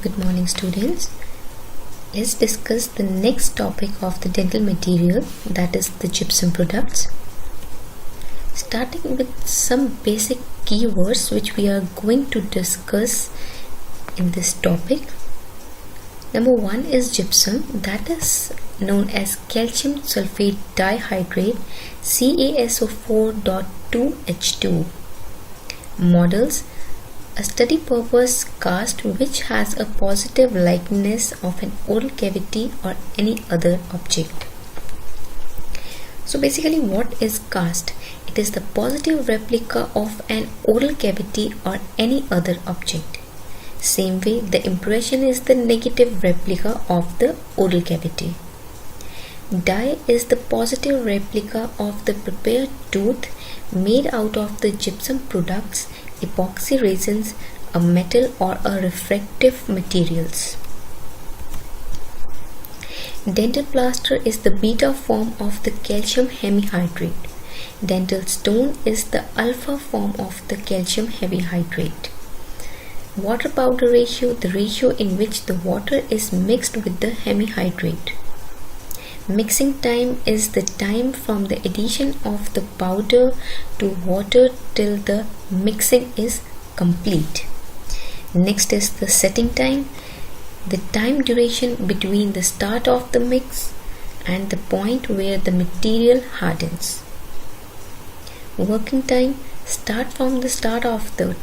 Good morning, students. Let's discuss the next topic of the dental material, that is the gypsum products. Starting with some basic keywords which we are going to discuss in this topic. Number one is gypsum, that is known as calcium sulfate dihydrate CaSO4.2H2. Models: a study purpose cast which has a positive likeness of an oral cavity or any other object. So basically, what is cast? It is the positive replica of an oral cavity or any other object. Same way, the impression is the negative replica of the oral cavity. Die is the positive replica of the prepared tooth made out of the gypsum products, epoxy resins, a metal or a refractive materials. Dental plaster is the beta form of the calcium hemihydrate. Dental stone is the alpha form of the calcium hemihydrate. Water powder ratio, the ratio in which the water is mixed with the hemihydrate. Mixing time is the time from the addition of the powder to water till the mixing is complete. Next is the setting time, the time duration between the start of the mix and the point where the material hardens. Working time, from the start of the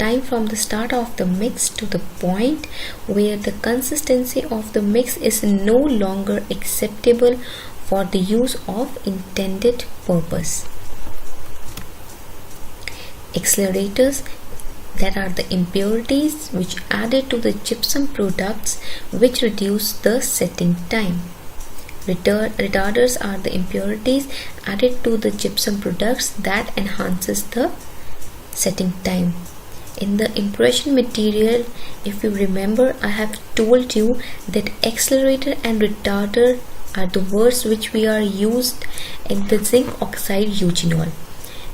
mix to the point where the consistency of the mix is no longer acceptable for the use of intended purpose. Accelerators, that are the impurities which added to the gypsum products which reduce the setting time. Retarders are the impurities added to the gypsum products that enhances the setting time. In the impression material, if you remember, I have told you that accelerator and retarder are the words which we are used in the zinc oxide eugenol.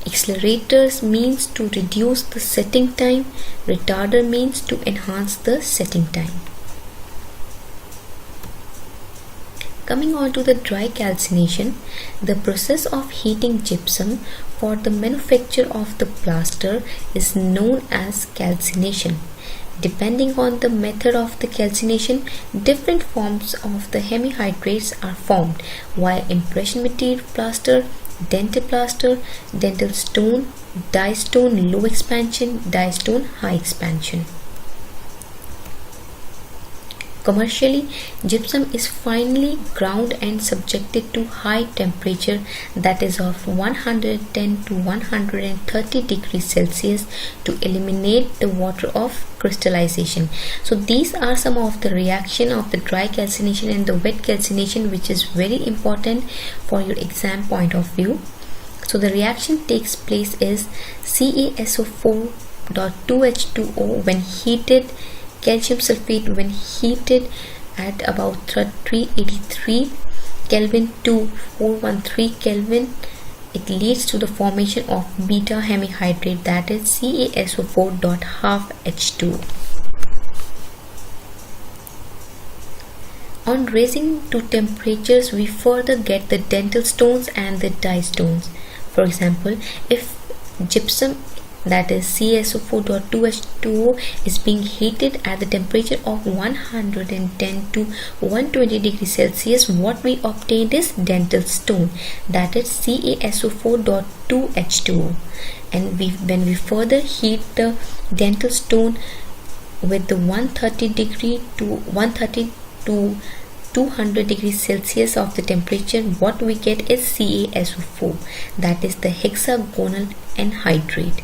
Accelerators means to reduce the setting time, retarder means to enhance the setting time. Coming on to the dry calcination, the process of heating gypsum for the manufacture of the plaster is known as calcination. Depending on the method of the calcination, different forms of the hemihydrates are formed, while impression material plaster, dental stone, dye stone low expansion, dye stone high expansion. Commercially, gypsum is finely ground and subjected to high temperature, that is of 110 to 130 degrees Celsius, to eliminate the water of crystallization. So these are some of the reaction of the dry calcination and the wet calcination, which is very important for your exam point of view. So the reaction takes place is CaSO4.2H2O when heated, calcium sulfate when heated at about 383 Kelvin to 413 Kelvin, it leads to the formation of beta hemihydrate, that is CaSO4.2H2. On raising to temperatures, we further get the dental stones and the dye stones. For example, if gypsum, that is CaSO4.2H2O, is being heated at the temperature of 110 to 120 degrees Celsius, what we obtained is dental stone, that is CaSO4.2H2O. And when we further heat the dental stone with the 130 to 200 degrees Celsius of the temperature, what we get is CaSO4, that is the hexagonal anhydrate.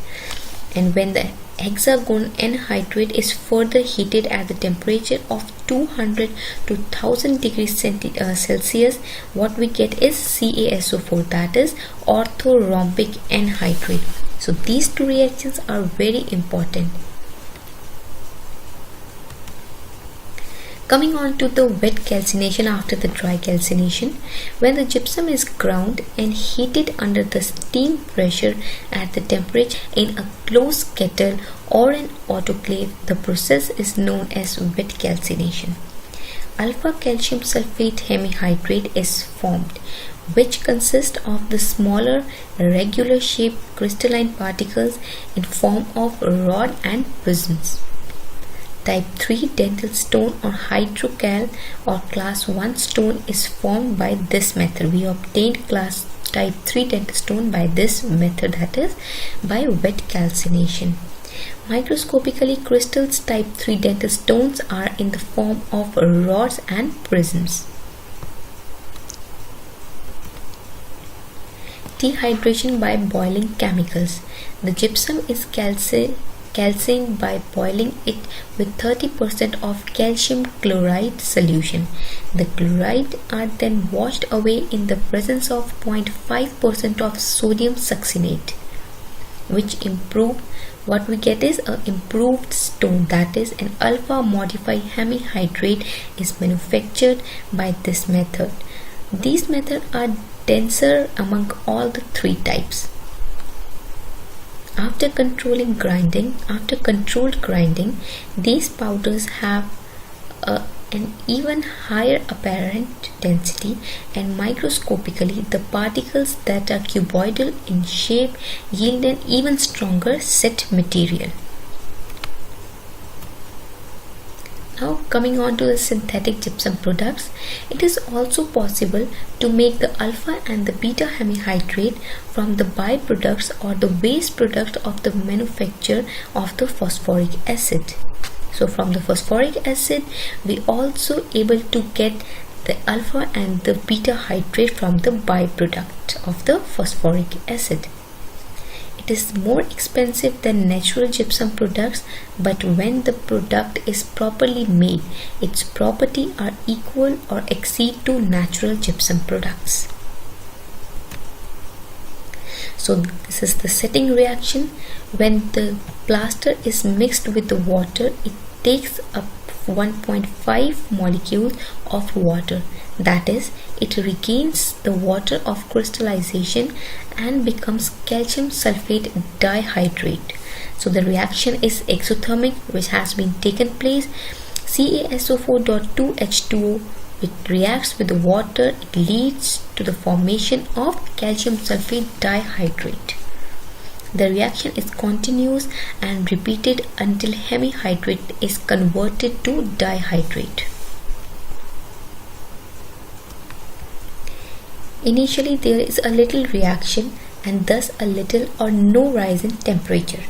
And when the hexagonal anhydrate is further heated at the temperature of 200 to 1000 degrees Celsius, what we get is CaSO4, that is orthorhombic anhydrate. So these two reactions are very important. Coming on to the wet calcination after the dry calcination, when the gypsum is ground and heated under the steam pressure at the temperature in a closed kettle or an autoclave, the process is known as wet calcination. Alpha calcium sulfate hemihydrate is formed, which consists of the smaller regular shaped crystalline particles in form of rod and prisms. Type 3 dental stone or hydrocal or class 1 stone is formed by this method. We obtained type 3 dental stone by this method, that is by wet calcination. Microscopically, crystals type 3 dental stones are in the form of rods and prisms. Dehydration by boiling chemicals. The gypsum is calcined by boiling it with 30% of calcium chloride solution. The chloride are then washed away in the presence of 0.5% of sodium succinate, which what we get is an improved stone, that is an alpha modified hemihydrate is manufactured by this method. These methods are denser among all the three types. After controlled grinding, these powders have an even higher apparent density, and microscopically the particles that are cuboidal in shape yield an even stronger set material. Now coming on to the synthetic gypsum products, it is also possible to make the alpha and the beta hemihydrate from the byproducts or the waste product of the manufacture of the phosphoric acid. So from the phosphoric acid, we also able to get the alpha and the beta hydrate from the byproduct of the phosphoric acid. It is more expensive than natural gypsum products, but when the product is properly made, its properties are equal or exceed to natural gypsum products. So this is the setting reaction. When the plaster is mixed with the water, it takes up 1.5 molecules of water, that is, it regains the water of crystallization and becomes calcium sulfate dihydrate. So the reaction is exothermic, which has been taken place. CaSO4.2H2O, which reacts with the water, it leads to the formation of calcium sulfate dihydrate. The reaction is continuous and repeated until hemihydrate is converted to dihydrate. Initially there is a little reaction and thus a little or no rise in temperature.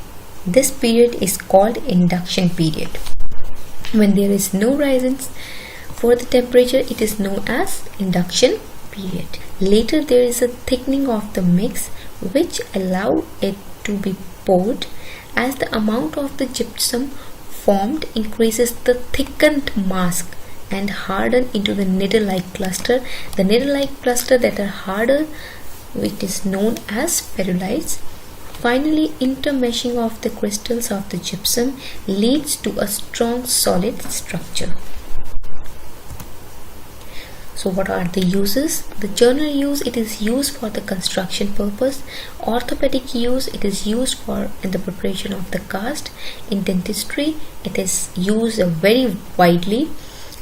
This period is called induction period. When there is no rise for the temperature, it is known as induction period. Later there is a thickening of the mix which allow it to be poured. As the amount of the gypsum formed increases, the thickened mask and harden into the needle-like cluster. The needle-like cluster that are harder, which is known as ferrulites. Finally, intermeshing of the crystals of the gypsum leads to a strong solid structure. So what are the uses? The general use, it is used for the construction purpose. Orthopedic use, it is used for in the preparation of the cast. In dentistry, it is used very widely.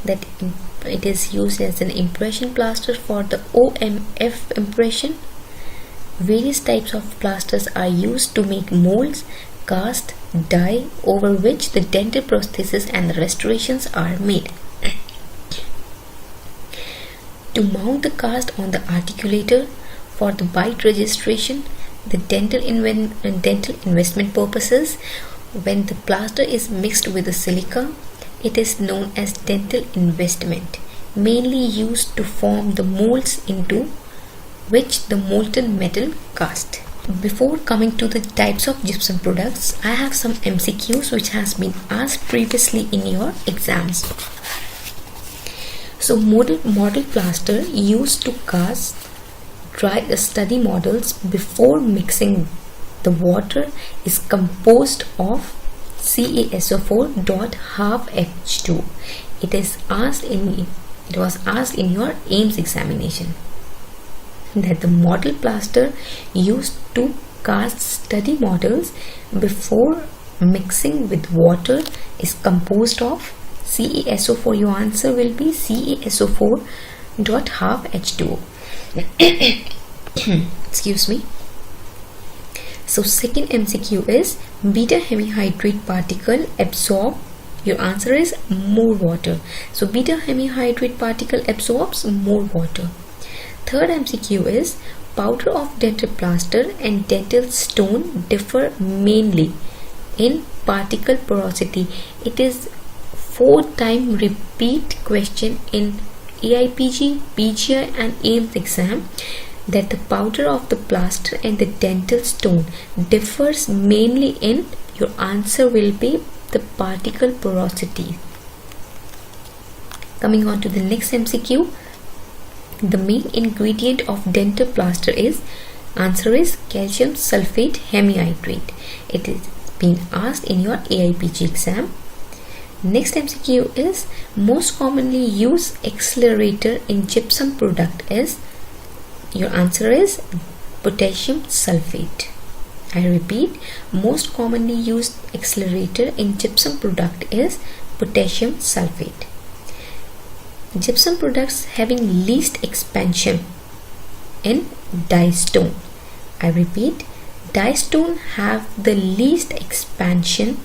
That it is used as an impression plaster for the OMF impression. Various types of plasters are used to make molds, cast, die, over which the dental prosthesis and the restorations are made. To mount the cast on the articulator for the bite registration, the dental investment purposes, when the plaster is mixed with the silica, it is known as dental investment, mainly used to form the molds into which the molten metal cast. Before coming to the types of gypsum products, I have some MCQs which has been asked previously in your exams. So model plaster used to cast dry study models before mixing the water is composed of CaSO4.half H2. It was asked in your AIMS examination that the model plaster used to cast study models before mixing with water is composed of CaSO4. Your answer will be CaSO4.half H2O. Excuse me. So second MCQ is beta hemihydrate particle absorb. Your answer is more water. So beta hemihydrate particle absorbs more water. Third MCQ is powder of dental plaster and dental stone differ mainly in particle porosity. It is 4-time repeat question in AIPG, PGI and AIMS exam that the powder of the plaster and the dental stone differs mainly in. Your answer will be the particle porosity. Coming on to the next MCQ, the main ingredient of dental plaster is, answer is calcium sulfate hemihydrate. It is being asked in your AIPG exam. Next MCQ is most commonly used accelerator in gypsum product is. Your answer is potassium sulfate. I repeat, most commonly used accelerator in gypsum product is potassium sulfate. Gypsum products having least expansion in die stone. I repeat, die stone have the least expansion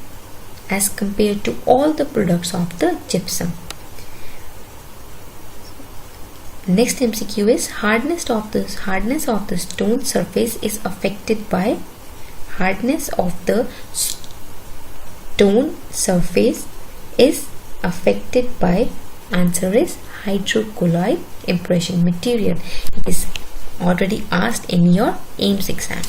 as compared to all the products of the gypsum. Next MCQ is hardness of the stone surface is affected by. Hardness of the stone surface is affected by. Answer is hydrocolloid impression material. It is already asked in your AIMS exam.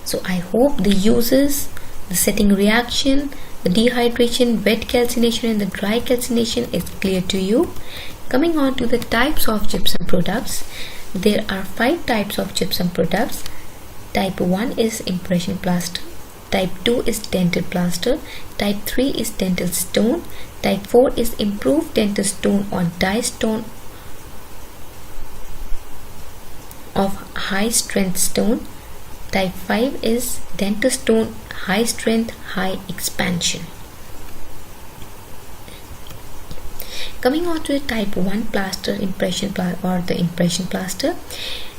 So I hope the uses, the setting reaction, the dehydration, wet calcination and the dry calcination is clear to you. Coming on to the types of gypsum products, there are 5 types of gypsum products. Type 1 is impression plaster, type 2 is dental plaster, type 3 is dental stone, type 4 is improved dental stone or die stone of high strength stone, type 5 is dental stone high strength high expansion. Coming on to the type 1 plaster, impression plaster,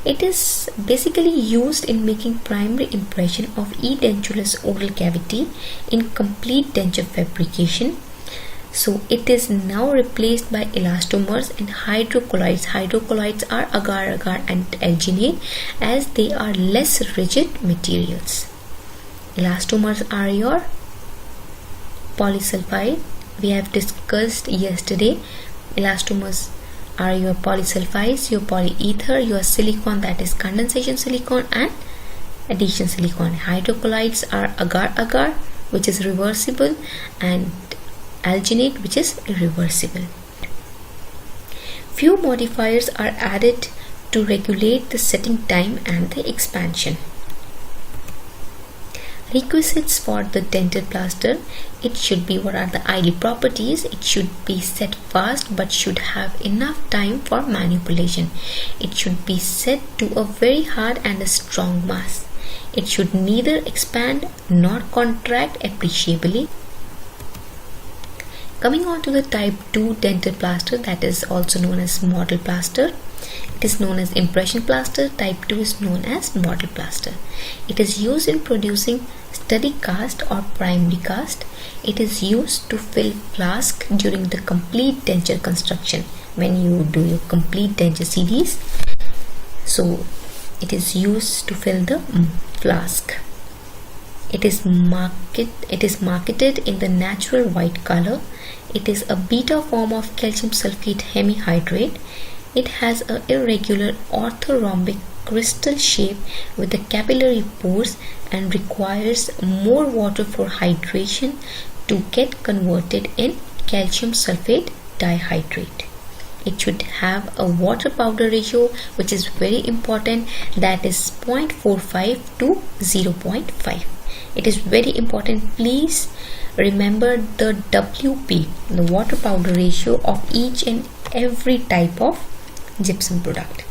it is basically used in making primary impression of edentulous oral cavity in complete denture fabrication. So it is now replaced by elastomers and hydrocolloids. Hydrocolloids are agar-agar and alginate as they are less rigid materials. Elastomers are your polysulfide. We have discussed yesterday. Elastomers are your polysulfides, your polyether, your silicon, that is condensation silicon and addition silicon. Hydrocolloids are agar-agar, which is reversible, and alginate, which is irreversible. Few modifiers are added to regulate the setting time and the expansion. Requisites for the dental plaster, it should be, what are the ideal properties? It should be set fast but should have enough time for manipulation. It should be set to a very hard and a strong mass. It should neither expand nor contract appreciably. Coming on to the type 2 dental plaster, that is also known as model plaster. It is known as impression plaster. Type 2 is known as model plaster. It is used in producing study cast or primary cast. It is used to fill flask during the complete denture construction when you do your complete denture series. So it is used to fill the flask. It is marketed in the natural white color. It is a beta form of calcium sulfate hemihydrate. It has an irregular orthorhombic crystal shape with the capillary pores and requires more water for hydration to get converted in calcium sulfate dihydrate. It should have a water powder ratio, which is very important, that is 0.45 to 0.5. It is very important. Please remember the WP, the water powder ratio of each and every type of gypsum product.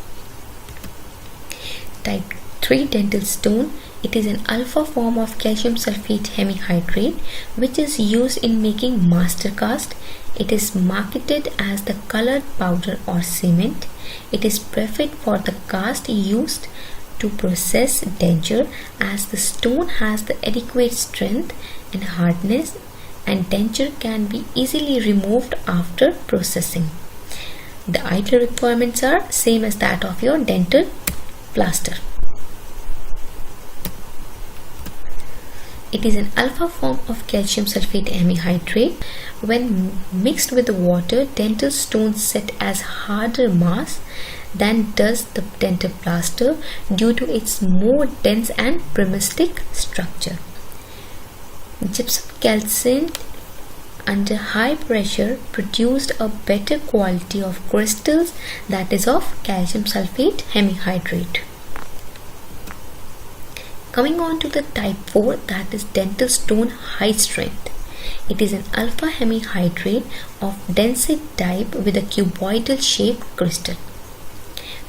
Type 3 dental stone. It is an alpha form of calcium sulfate hemihydrate which is used in making master cast. It is marketed as the colored powder or cement. It is preferred for the cast used to process denture as the stone has the adequate strength and hardness and denture can be easily removed after processing. The ideal requirements are same as that of your dental plaster. It is an alpha form of calcium sulfate hemihydrate. When mixed with the water, dental stones set as harder mass than does the dental plaster due to its more dense and primestic structure. Gypsum calcined under high pressure produced a better quality of crystals, that is of calcium sulfate hemihydrate. Coming on to the type 4, that is dental stone high strength. It is an alpha hemihydrate of densite type with a cuboidal shaped crystal.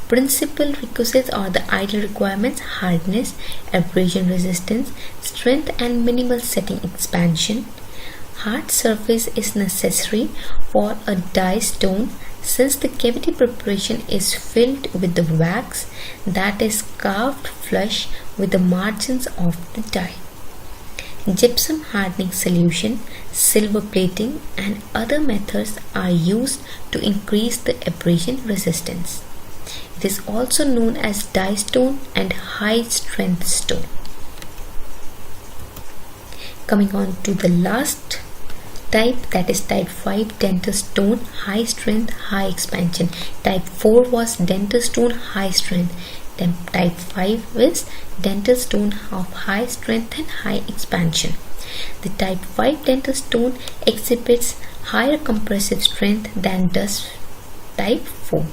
Principal requisites are the ideal requirements: hardness, abrasion resistance, strength and minimal setting expansion. Hard surface is necessary for a die stone since the cavity preparation is filled with the wax that is carved flush with the margins of the die. Gypsum hardening solution, silver plating and other methods are used to increase the abrasion resistance. It is also known as die stone and high strength stone. Coming on to the last type, that is type 5 dental stone high strength high expansion. Type 4 was dental stone high strength. Then type 5 is dental stone of high strength and high expansion. The type 5 dental stone exhibits higher compressive strength than does type 4.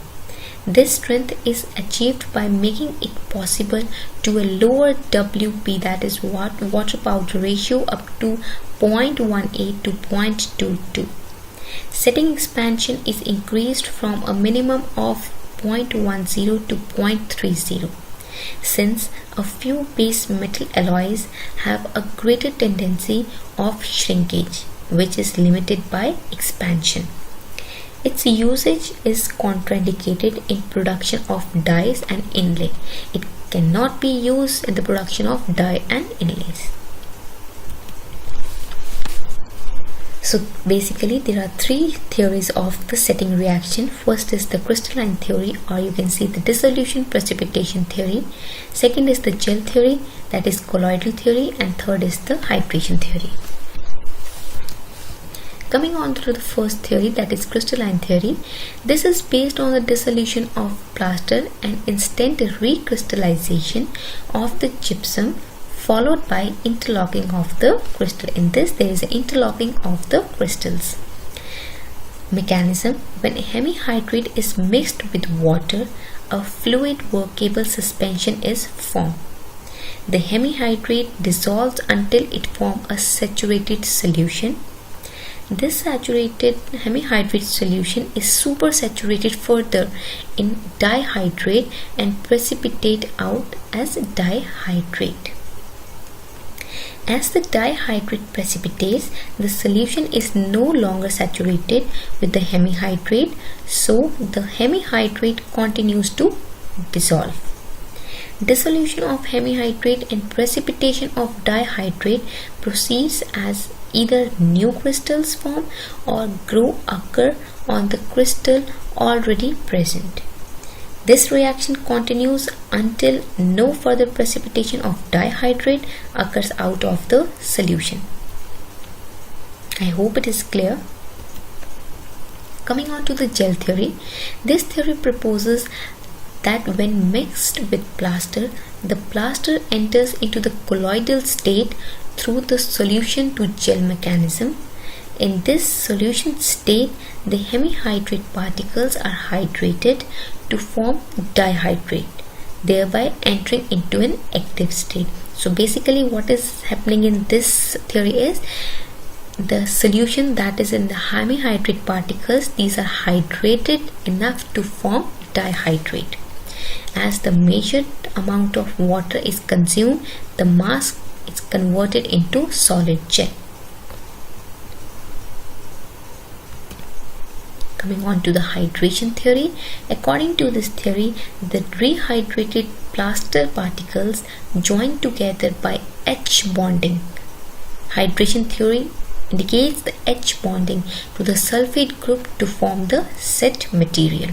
This strength is achieved by making it possible to a lower WP, that is water powder ratio, up to 0.18 to 0.22. Setting expansion is increased from a minimum of 0.10 to 0.30 since a few base metal alloys have a greater tendency of shrinkage, which is limited by expansion. Its usage is contraindicated in production of dies and inlay. It cannot be used in the production of die and inlays. So basically there are three theories of the setting reaction. First is the crystalline theory, or you can see the dissolution precipitation theory. Second is the gel theory, that is colloidal theory, and third is the hydration theory. Coming on to the first theory, that is crystalline theory. This is based on the dissolution of plaster and instant recrystallization of the gypsum followed by interlocking of the crystal. In this there is an interlocking of the crystals. Mechanism: when hemihydrate is mixed with water, a fluid workable suspension is formed. The hemihydrate dissolves until it forms a saturated solution. This saturated hemihydrate solution is supersaturated further in dihydrate and precipitate out as dihydrate. As the dihydrate precipitates, the solution is no longer saturated with the hemihydrate, so the hemihydrate continues to dissolve. Dissolution of hemihydrate and precipitation of dihydrate proceeds as either new crystals form or occur on the crystal already present. This reaction continues until no further precipitation of dihydrate occurs out of the solution. I hope it is clear. Coming on to the gel theory. This theory proposes that when mixed with plaster, the plaster enters into the colloidal state through the solution to gel mechanism. In this solution state, the hemihydrate particles are hydrated to form dihydrate, thereby entering into an active state. So basically what is happening in this theory is the solution that is in the hemihydrate particles, these are hydrated enough to form dihydrate. As the measured amount of water is consumed, the mass is converted into solid jet. Coming on to the hydration theory. According to this theory, the rehydrated plaster particles join together by H bonding. Hydration theory indicates the H bonding to the sulfate group to form the set material.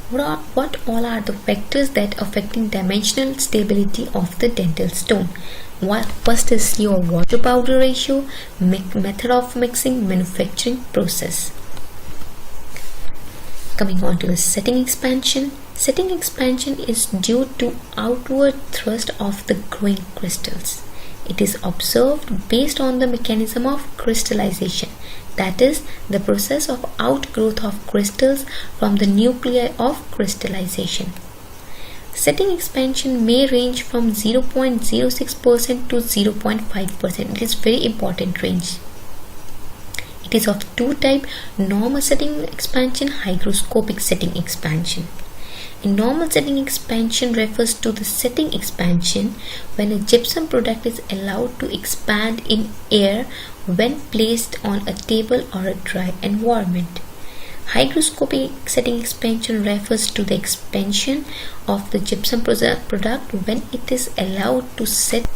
What all are the factors that affecting dimensional stability of the dental stone? First is your water powder ratio, method of mixing, manufacturing process. Coming on to the setting expansion. Setting expansion is due to outward thrust of the growing crystals. It is observed based on the mechanism of crystallization, that is, the process of outgrowth of crystals from the nuclei of crystallization. Setting expansion may range from 0.06% to 0.5%. It is very important range. It is of two types: normal setting expansion, hygroscopic setting expansion. A normal setting expansion refers to the setting expansion when a gypsum product is allowed to expand in air when placed on a table or a dry environment. Hygroscopic setting expansion refers to the expansion of the gypsum product when it is allowed to set.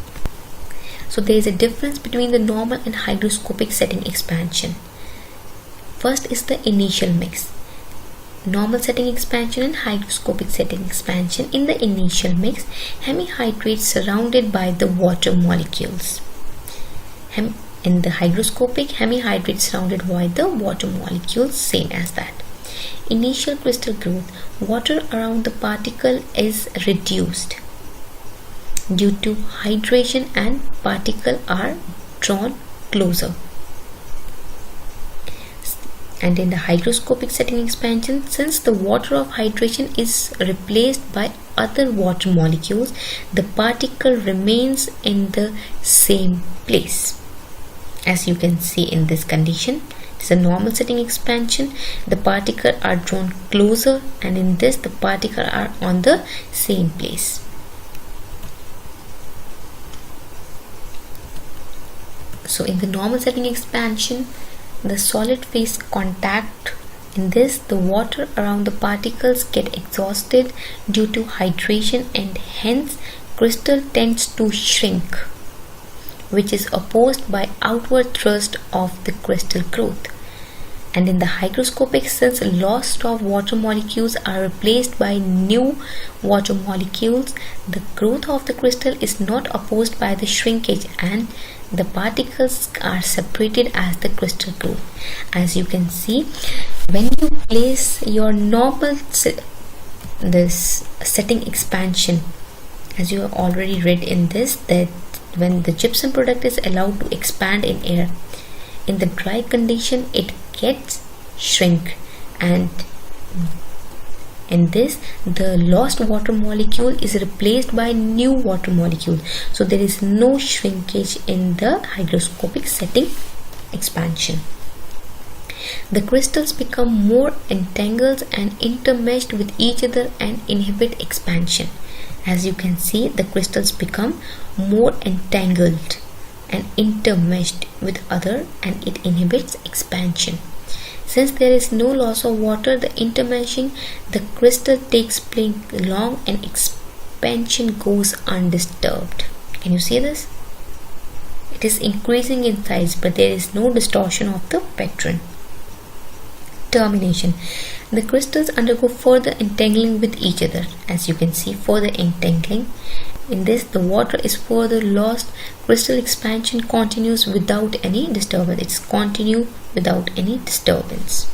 So there is a difference between the normal and hygroscopic setting expansion. First is the initial mix. Normal setting expansion and hygroscopic setting expansion. In the initial mix, hemihydrate surrounded by the water molecules. In the hygroscopic, hemihydrate surrounded by the water molecules, same as that. Initial crystal growth, water around the particle is reduced due to hydration and particle are drawn closer. And in the hygroscopic setting expansion, since the water of hydration is replaced by other water molecules, the particle remains in the same place. As you can see in this condition, it is a normal setting expansion. The particles are drawn closer, and in this the particles are on the same place. So in the normal setting expansion, the solid phase contact. In this, the water around the particles get exhausted due to hydration, and hence crystal tends to shrink, which is opposed by outward thrust of the crystal growth. And in the hygroscopic, since lost of water molecules are replaced by new water molecules, the growth of the crystal is not opposed by the shrinkage, and the particles are separated as the crystal growth. As you can see, when you place your normal this setting expansion, as you have already read in this, that when the gypsum product is allowed to expand in air, in the dry condition it gets shrink, and in this the lost water molecule is replaced by new water molecule. So there is no shrinkage in the hygroscopic setting expansion. The crystals become more entangled and intermeshed with each other and inhibit expansion. As you can see, the crystals become more entangled and intermeshed with other, and it inhibits expansion. Since there is no loss of water, the intermeshing, the crystal takes place long and expansion goes undisturbed. Can you see this? It is increasing in size, but there is no distortion of the pattern. Termination. The crystals undergo further entangling with each other. As you can see, further entangling. In this, the water is further lost. Crystal expansion continues without any disturbance. It's continue without any disturbance.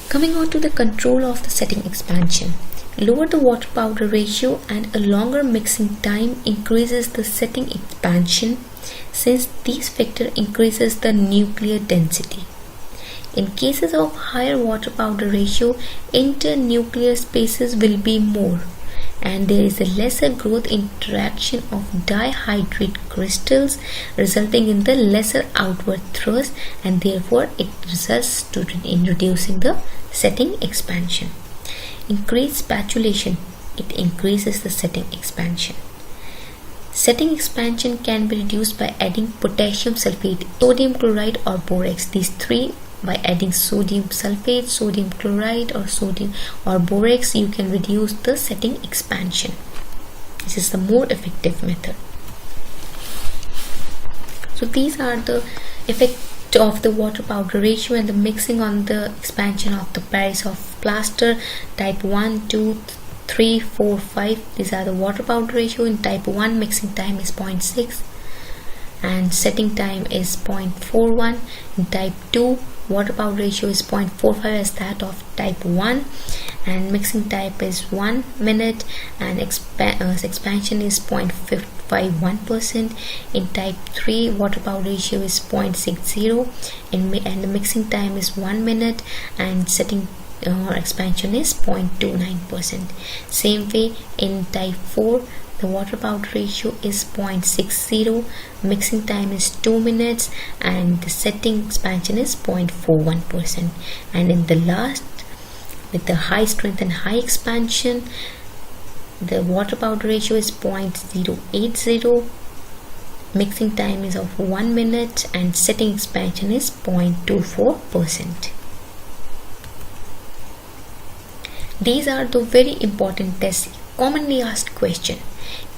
Coming on to the control of the setting expansion. Lower the water powder ratio and a longer mixing time increases the setting expansion, since these factor increases the nuclear density. In cases of higher water powder ratio, internuclear spaces will be more, and there is a lesser growth interaction of dihydrate crystals, resulting in the lesser outward thrust, and therefore it results in reducing the setting expansion. Increased spatulation, it increases the setting expansion. Setting expansion can be reduced by adding potassium sulfate, sodium chloride or borax. These three, by adding sodium sulfate, sodium chloride or borax, you can reduce the setting expansion. This is the more effective method. So these are the effect of the water powder ratio and the mixing on the expansion of the Paris of plaster. Type 1, 2, 3, 4, 5. These are the water powder ratio. In type 1, mixing time is 0.6 and setting time is 0.41. In type 2, water powder ratio is 0.45 as that of type 1, and mixing type is 1 minute, and expansion is 0.51%. In type 3, water powder ratio is 0.60 and the mixing time is 1 minute, and setting expansion is 0.29%. Same way in type 4, the water powder ratio is 0.60, mixing time is 2 minutes, and the setting expansion is 0.41%. And in the last, with the high strength and high expansion, the water powder ratio is 0.080, mixing time is of 1 minute, and setting expansion is 0.24%. These are the very important tests. Commonly asked question: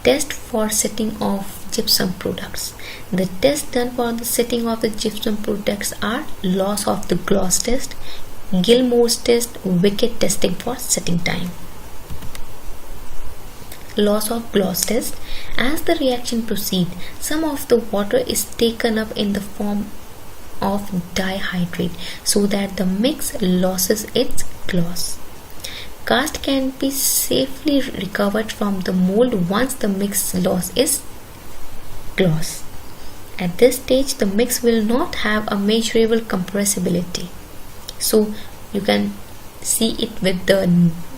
test for setting of gypsum products. The tests done for the setting of the gypsum products are loss of the gloss test, Gilmore's test, wicket testing for setting time. Loss of gloss test: as the reaction proceeds, some of the water is taken up in the form of dihydrate so that the mix loses its gloss. Cast can be safely recovered from the mold once the mix loss is gloss. At this stage, the mix will not have a measurable compressibility. So you can see it with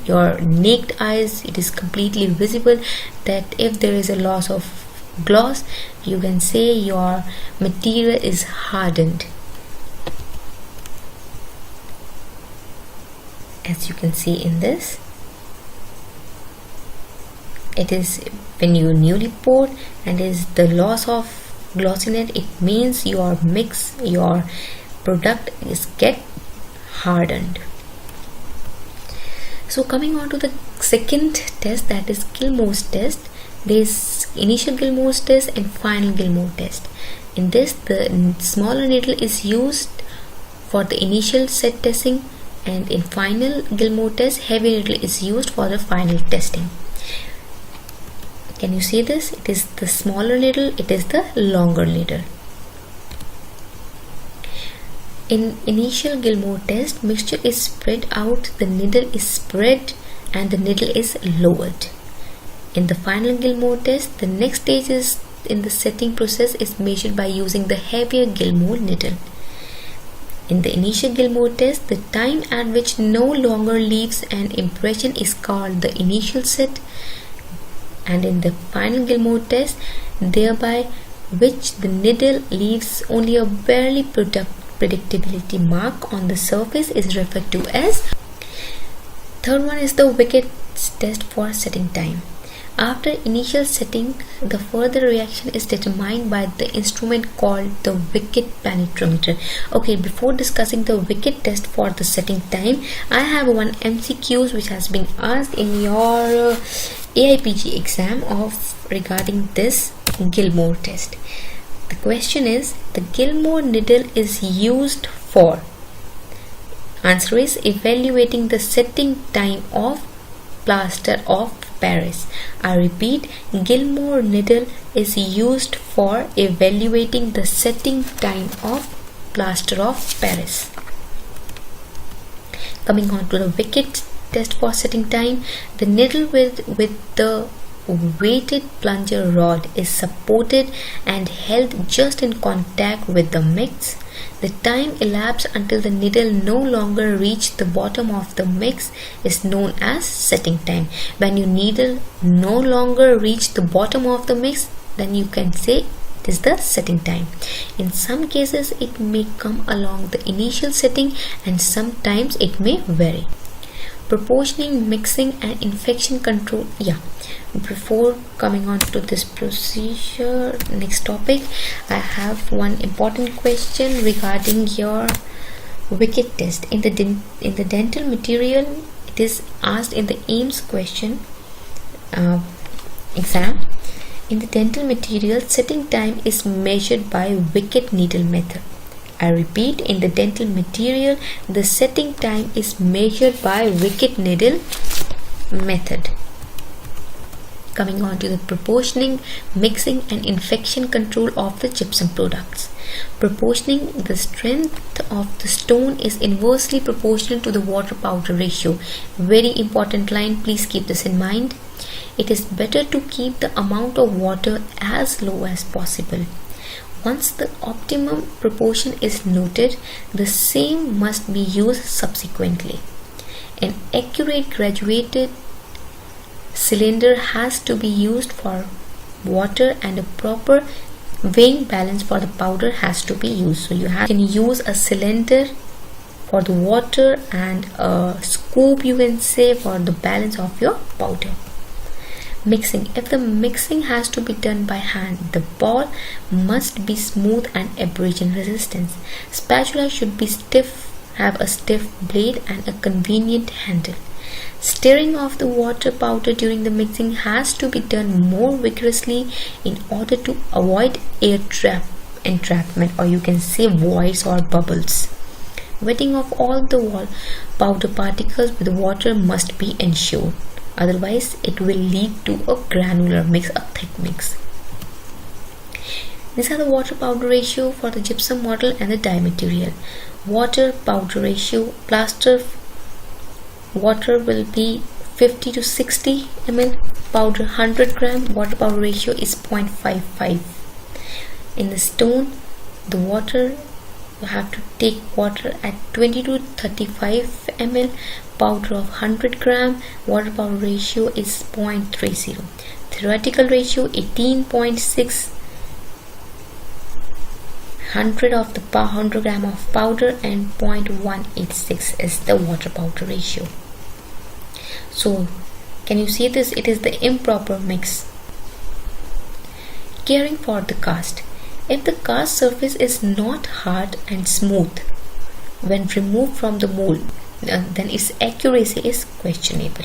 your naked eyes. It is completely visible that if there is a loss of gloss, you can say your material is hardened. As you can see in this, it is when you newly poured and is the loss of gloss in it, it means your mix, your product is get hardened. So coming on to the second test, that is Gilmore's test. There is initial Gilmore's test and final Gilmore test. In this, the smaller needle is used for the initial set testing, and in final Gilmore test, heavy needle is used for the final testing. Can you see this? It is the smaller needle, it is the longer needle. In initial Gilmore test, mixture is spread out, the needle is spread and the needle is lowered. In the final Gilmore test, the next stage is in the setting process is measured by using the heavier Gilmore needle. In the initial Gilmore test, the time at which no longer leaves an impression is called the initial set, and in the final Gilmore test, thereby which the needle leaves only a barely predictability mark on the surface is referred to as. Third one is the wicket test for setting time. After initial setting, the further reaction is determined by the instrument called the wicket penetrometer. Okay, before discussing the wicket test for the setting time, I have one MCQs which has been asked in your AIPG exam regarding this Gilmore test. The question is, the Gilmore needle is used for. Answer is evaluating the setting time of plaster of Paris. I repeat, Gilmore needle is used for evaluating the setting time of plaster of Paris. Coming on to the wicket test for setting time, the needle with the weighted plunger rod is supported and held just in contact with the mix, the time elapsed until the needle no longer reached the bottom of the mix is known as setting time. When your needle no longer reached the bottom of the mix, then you can say it is the setting time. In some cases, it may come along the initial setting and sometimes it may vary. Proportioning, mixing and infection control. Before coming on to this procedure, next topic, I have one important question regarding your wicket test. In the dental material, it is asked in the AIMS question exam. In the dental material, setting time is measured by wicket needle method. I repeat, in the dental material, the setting time is measured by wicket needle method. Coming on to the proportioning, mixing and infection control of the gypsum products. Proportioning, the strength of the stone is inversely proportional to the water powder ratio. Very important line, please keep this in mind. It is better to keep the amount of water as low as possible. Once the optimum proportion is noted, the same must be used subsequently. An accurate graduated cylinder has to be used for water and a proper weighing balance for the powder has to be used. So you can use a cylinder for the water and a scoop, you can say, for the balance of your powder. Mixing. If the mixing has to be done by hand, the ball must be smooth and abrasion resistant. Spatula should be stiff, have a stiff blade and a convenient handle. Stirring of the water powder during the mixing has to be done more vigorously in order to avoid air entrapment, or you can say voids or bubbles. Wetting of all the powder particles with water must be ensured. Otherwise, it will lead to a granular mix, a thick mix. These are the water powder ratio for the gypsum model and the dye material. Water powder ratio, plaster water will be 50 to 60 ml, powder 100 gram, water powder ratio is 0.55. In the stone, the water, you have to take water at 20 to 35 ml, powder of 100 gram, water powder ratio is 0.30. Theoretical ratio 18.6, 100 of the 100 gram of powder, and 0.186 is the water powder ratio. So can you see this? It is the improper mix. Caring for the cast. If the cast surface is not hard and smooth when removed from the mold, then its accuracy is questionable.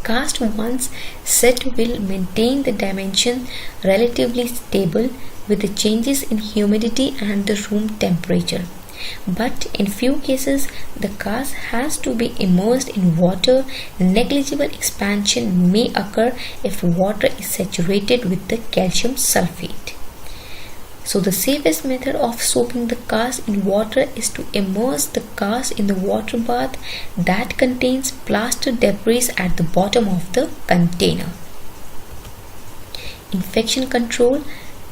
Cast once set will maintain the dimension relatively stable with the changes in humidity and the room temperature. But in few cases, the cast has to be immersed in water. Negligible expansion may occur if water is saturated with the calcium sulfate. So the safest method of soaking the cast in water is to immerse the cast in the water bath that contains plaster debris at the bottom of the container. Infection control.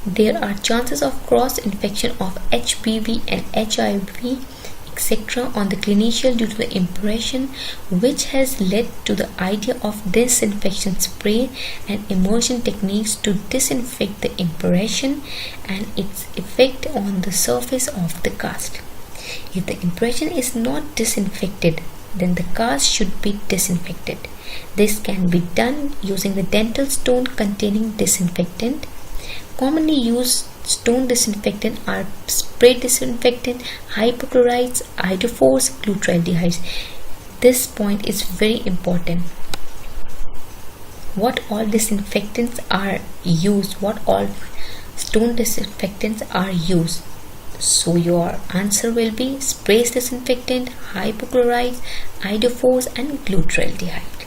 There are chances of cross-infection of HPV and HIV, etc. on the clinicial due to the impression, which has led to the idea of disinfection spray and immersion techniques to disinfect the impression and its effect on the surface of the cast. If the impression is not disinfected, then the cast should be disinfected. This can be done using the dental stone containing disinfectant. Commonly used stone disinfectant are spray disinfectant, hypochlorites, iodophores, glutyraldehydes. This point is very important. What all disinfectants are used? What all stone disinfectants are used? So your answer will be spray disinfectant, hypochlorites, iodophores and glutyraldehyde.